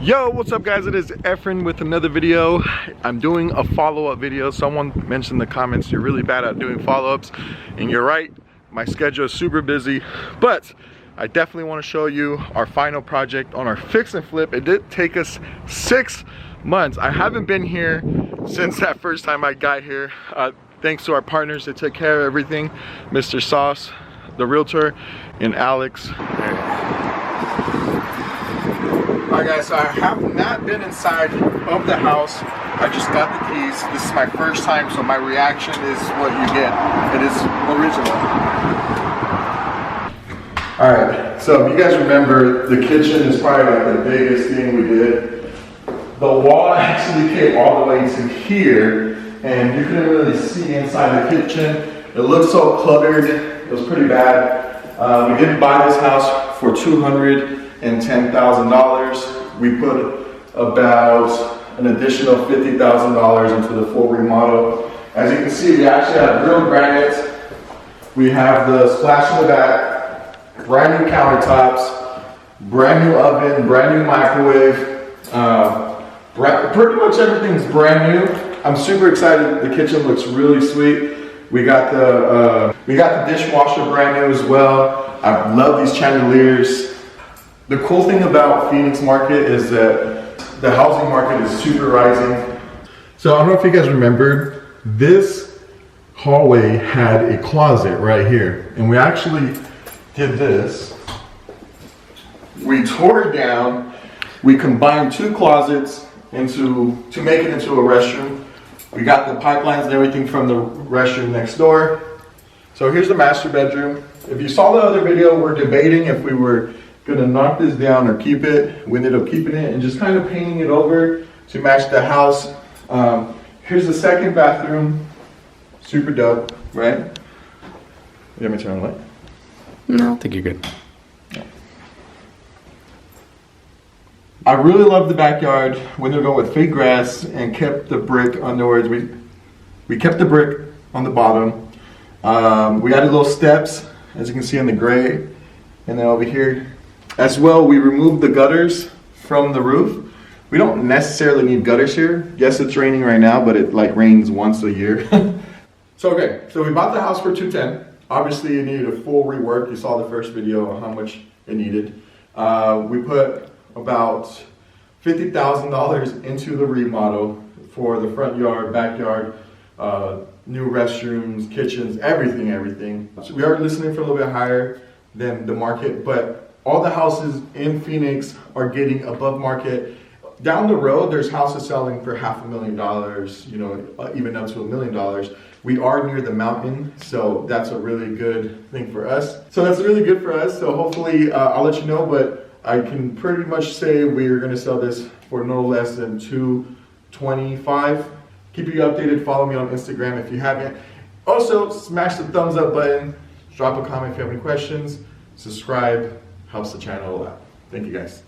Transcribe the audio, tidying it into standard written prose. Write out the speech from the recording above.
Yo, what's up guys? It is Efren with another video. I'm doing a follow-up video. Someone mentioned in the comments you're really bad at doing follow-ups, and you're right. My schedule is super busy, but I definitely want to show you our final project on our fix and flip. It did take us 6 months. I haven't been here since that first time I got here. Thanks to our partners that took care of everything, Mr. Sauce, the realtor, and Alex. Alright guys, so I have not been inside of the house. I just got the keys. This is my first time, so my reaction is what you get. It is original. Alright, so if you guys remember, the kitchen is probably like the biggest thing we did. The wall actually came all the way to here, and you couldn't really see inside the kitchen. It looked so cluttered. It was pretty bad. We did buy this house for $210,000. We put about an additional $50,000 into the full remodel. As you can see, we actually have real granite. We have the splash in the back, brand new countertops, brand new oven, brand new microwave. Pretty much everything's brand new. I'm super excited. The kitchen looks really sweet. We got the dishwasher brand new as well. I love these chandeliers. The cool thing about Phoenix market is that the housing market is super rising. So I don't know if you guys remember, this hallway had a closet right here. And we actually did this. We tore it down. We combined 2 closets to make it into a restroom. We got the pipelines and everything from the restroom next door. So here's the master bedroom. If you saw the other video, we're debating if we were gonna knock this down or keep it. We ended up keeping it and just kind of painting it over to match the house. Here's the second bathroom. Super dope, right? You want me to turn on the light? No, I think you're good. I really love the backyard. We're gonna go with fake grass and kept the brick underwards. We kept the brick on the bottom. We added little steps, as you can see in the gray. And then over here, as well, we removed the gutters from the roof. We don't necessarily need gutters here. Yes, it's raining right now, but it like rains once a year. So we bought the house for $210. Obviously, it needed a full rework. You saw the first video on how much it needed. We put about $50,000 into the remodel for the front yard, backyard, new restrooms, kitchens, everything. So we are listening for a little bit higher than the market, but all the houses in Phoenix are getting above market. Down the road, there's houses selling for $500,000, you know, even up to $1 million. We are near the mountain, so that's a really good thing for us. So that's really good for us. So hopefully, I'll let you know, but I can pretty much say we're gonna sell this for no less than $225. Keep you updated. Follow me on Instagram if you haven't. Also, smash the thumbs up button. Drop a comment if you have any questions. Subscribe. Helps the channel a lot. Thank you guys.